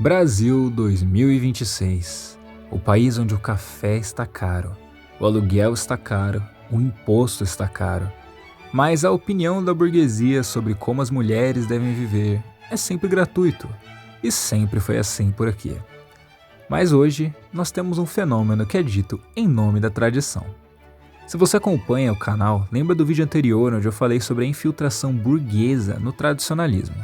Brasil 2026. O país onde o café está caro, o aluguel está caro, o imposto está caro. Mas a opinião da burguesia sobre como as mulheres devem viver é sempre gratuito. E sempre foi assim por aqui. Mas hoje nós temos um fenômeno que é dito em nome da tradição. Se você acompanha o canal, lembra do vídeo anterior onde eu falei sobre a infiltração burguesa no tradicionalismo.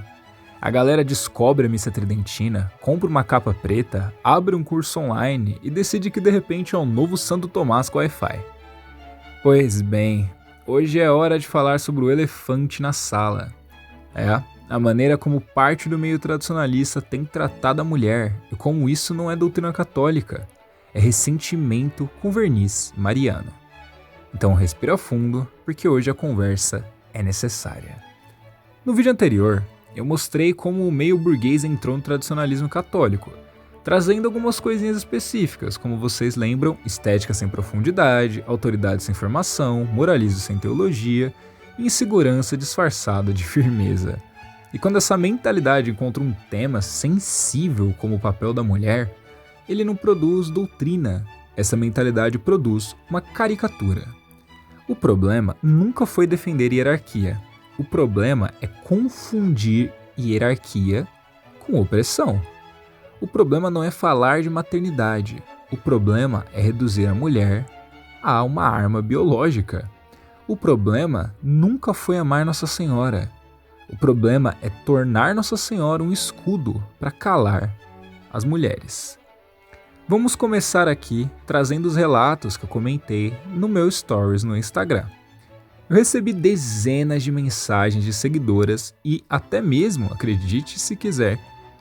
A galera descobre a missa tridentina, compra uma capa preta, abre um curso online e decide que de repente é o novo Santo Tomás com Wi-Fi. Pois bem, hoje é hora de falar sobre o elefante na sala. A maneira como parte do meio tradicionalista tem tratado a mulher e como isso não é doutrina católica, é ressentimento com verniz mariano. Então respira fundo, porque hoje a conversa é necessária. No vídeo anterior, eu mostrei como o meio burguês entrou no tradicionalismo católico, trazendo algumas coisinhas específicas, como vocês lembram, estética sem profundidade, autoridade sem formação, moralismo sem teologia e insegurança disfarçada de firmeza. E quando essa mentalidade encontra um tema sensível como o papel da mulher, ele não produz doutrina, essa mentalidade produz uma caricatura. O problema nunca foi defender hierarquia. O problema é confundir hierarquia com opressão. O problema não é falar de maternidade. O problema é reduzir a mulher a uma arma biológica. O problema nunca foi amar Nossa Senhora. O problema é tornar Nossa Senhora um escudo para calar as mulheres. Vamos começar aqui trazendo os relatos que eu comentei no meu stories no Instagram. Eu recebi dezenas de mensagens de seguidoras e até mesmo, acredite se quiser,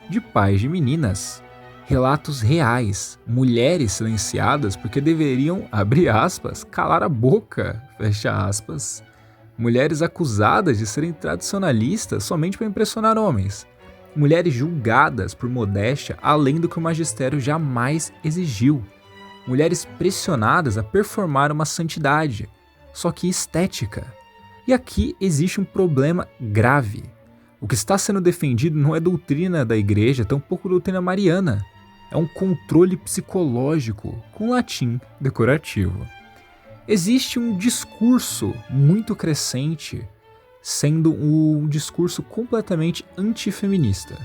de pais de meninas. Relatos reais, mulheres silenciadas porque deveriam, abre aspas, calar a boca, fecha aspas. Mulheres acusadas de serem tradicionalistas somente para impressionar homens. Mulheres julgadas por modéstia além do que o magistério jamais exigiu. Mulheres pressionadas a performar uma santidade, só que estética. E aqui existe um problema grave. O que está sendo defendido não é doutrina da igreja, tampouco doutrina mariana. É um controle psicológico com latim decorativo. Existe um discurso muito crescente, sendo um discurso completamente antifeminista.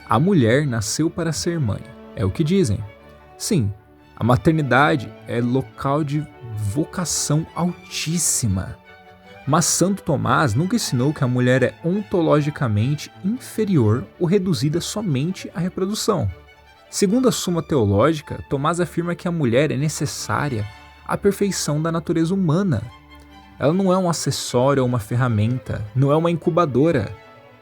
A mulher nasceu para ser mãe, é o que dizem. Sim, a maternidade é local de vocação altíssima. Mas Santo Tomás nunca ensinou que a mulher é ontologicamente inferior ou reduzida somente à reprodução. Segundo a Suma Teológica, Tomás afirma que a mulher é necessária à perfeição da natureza humana. Ela não é um acessório ou uma ferramenta, não é uma incubadora.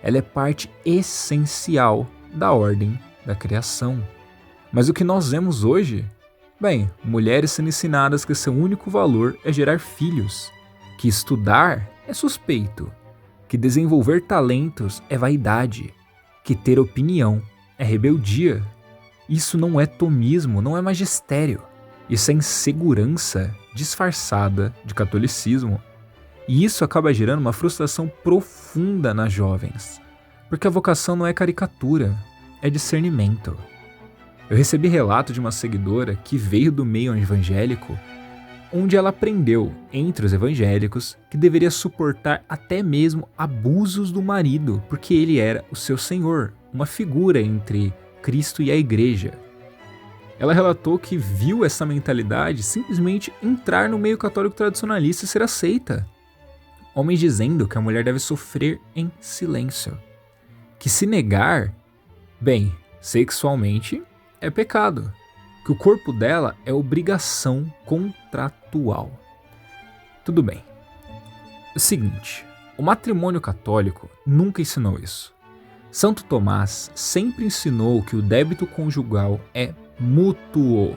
Ela é parte essencial da ordem da criação. Mas o que nós vemos hoje? Bem, mulheres sendo ensinadas que seu único valor é gerar filhos, que estudar é suspeito, que desenvolver talentos é vaidade, que ter opinião é rebeldia. Isso não é tomismo, não é magistério. Isso é insegurança disfarçada de catolicismo. E isso acaba gerando uma frustração profunda nas jovens, porque a vocação não é caricatura, é discernimento. Eu recebi relato de uma seguidora que veio do meio evangélico, onde ela aprendeu, entre os evangélicos, que deveria suportar até mesmo abusos do marido, porque ele era o seu senhor, uma figura entre Cristo e a igreja. Ela relatou que viu essa mentalidade simplesmente entrar no meio católico tradicionalista e ser aceita. Homens dizendo que a mulher deve sofrer em silêncio. Que se negar, bem, sexualmente, é pecado. Que o corpo dela é obrigação contratual. Tudo bem. O seguinte, o matrimônio católico nunca ensinou isso. Santo Tomás sempre ensinou que o débito conjugal é mútuo.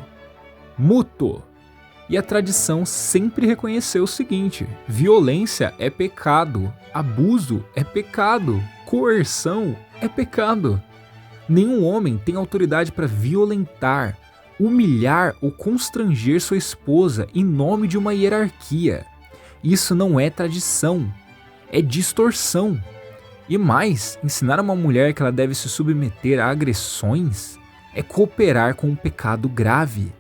Mútuo. E a tradição sempre reconheceu o seguinte: violência é pecado, abuso é pecado, coerção é pecado. Nenhum homem tem autoridade para violentar, humilhar ou constranger sua esposa em nome de uma hierarquia. Isso não é tradição, é distorção. E mais, ensinar uma mulher que ela deve se submeter a agressões é cooperar com um pecado grave.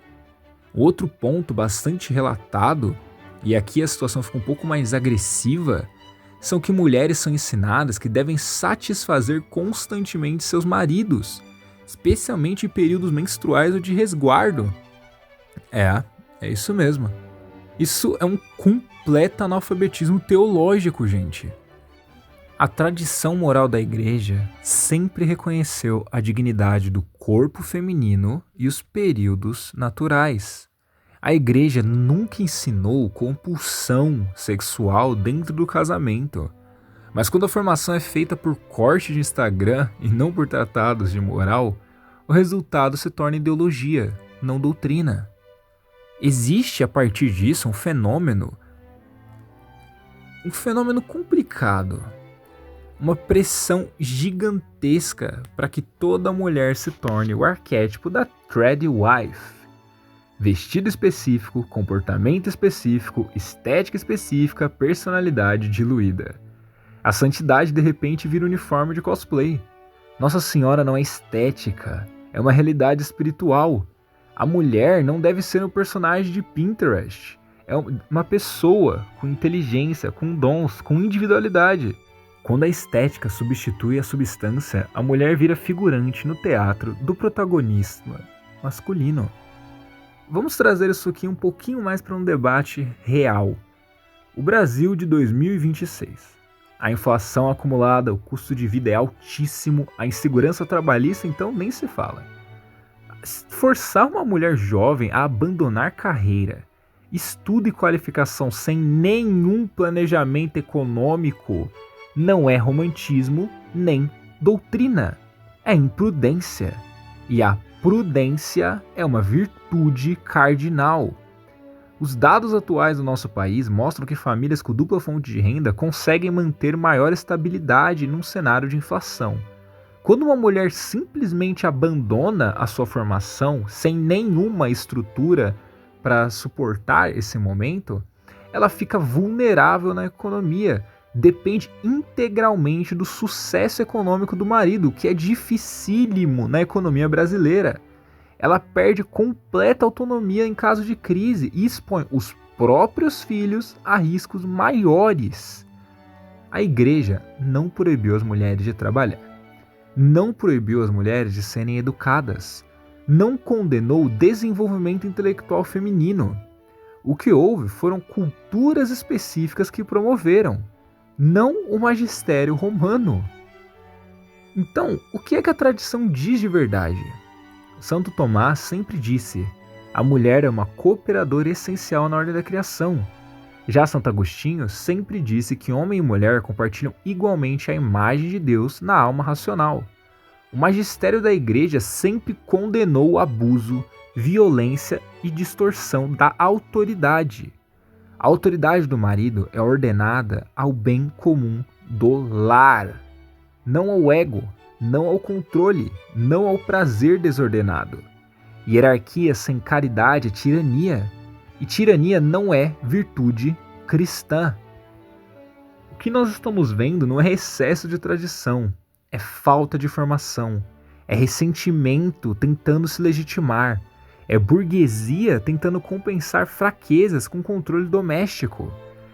Outro ponto bastante relatado, e aqui a situação fica um pouco mais agressiva, são que mulheres são ensinadas que devem satisfazer constantemente seus maridos, especialmente em períodos menstruais ou de resguardo. É isso mesmo. Isso é um completo analfabetismo teológico, gente. A tradição moral da igreja sempre reconheceu a dignidade do corpo feminino e os períodos naturais. A igreja nunca ensinou compulsão sexual dentro do casamento. Mas quando a formação é feita por corte de Instagram e não por tratados de moral, o resultado se torna ideologia, não doutrina. Existe a partir disso um fenômeno complicado. Uma pressão gigantesca para que toda mulher se torne o arquétipo da Thread Wife. Vestido específico, comportamento específico, estética específica, personalidade diluída. A santidade de repente vira uniforme de cosplay. Nossa Senhora não é estética, é uma realidade espiritual. A mulher não deve ser um personagem de Pinterest. É uma pessoa com inteligência, com dons, com individualidade. Quando a estética substitui a substância, a mulher vira figurante no teatro do protagonista masculino. Vamos trazer isso aqui um pouquinho mais para um debate real. O Brasil de 2026. A inflação acumulada, o custo de vida é altíssimo, a insegurança trabalhista então nem se fala. Forçar uma mulher jovem a abandonar carreira, estudo e qualificação sem nenhum planejamento econômico não é romantismo nem doutrina, é imprudência. E a prudência é uma virtude cardinal. Os dados atuais do nosso país mostram que famílias com dupla fonte de renda conseguem manter maior estabilidade num cenário de inflação. Quando uma mulher simplesmente abandona a sua formação sem nenhuma estrutura para suportar esse momento, ela fica vulnerável na economia, depende integralmente do sucesso econômico do marido, que é dificílimo na economia brasileira. Ela perde completa autonomia em caso de crise e expõe os próprios filhos a riscos maiores. A igreja não proibiu as mulheres de trabalhar, não proibiu as mulheres de serem educadas, não condenou o desenvolvimento intelectual feminino. O que houve foram culturas específicas que promoveram, não o magistério romano. Então, o que é que a tradição diz de verdade? Santo Tomás sempre disse: a mulher é uma cooperadora essencial na ordem da criação. Já Santo Agostinho sempre disse que homem e mulher compartilham igualmente a imagem de Deus na alma racional. O magistério da igreja sempre condenou o abuso, violência e distorção da autoridade. A autoridade do marido é ordenada ao bem comum do lar, não ao ego, não ao controle, não ao prazer desordenado. Hierarquia sem caridade é tirania, e tirania não é virtude cristã. O que nós estamos vendo não é excesso de tradição, é falta de formação, é ressentimento tentando se legitimar, é burguesia tentando compensar fraquezas com controle doméstico.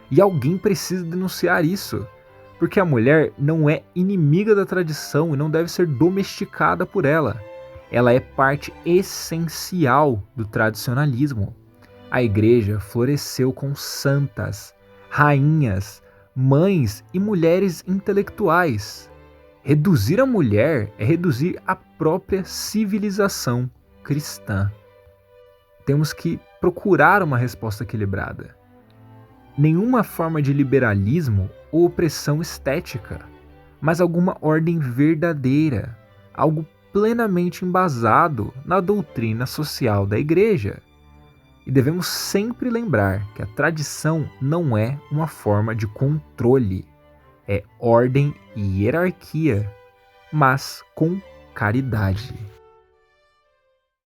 E alguém precisa denunciar isso, porque a mulher não é inimiga da tradição e não deve ser domesticada por ela. Ela é parte essencial do tradicionalismo. A igreja floresceu com santas, rainhas, mães e mulheres intelectuais. Reduzir a mulher é reduzir a própria civilização cristã. Temos que procurar uma resposta equilibrada. Nenhuma forma de liberalismo ou opressão estética, mas alguma ordem verdadeira, algo plenamente embasado na doutrina social da igreja. E devemos sempre lembrar que a tradição não é uma forma de controle, é ordem e hierarquia, mas com caridade.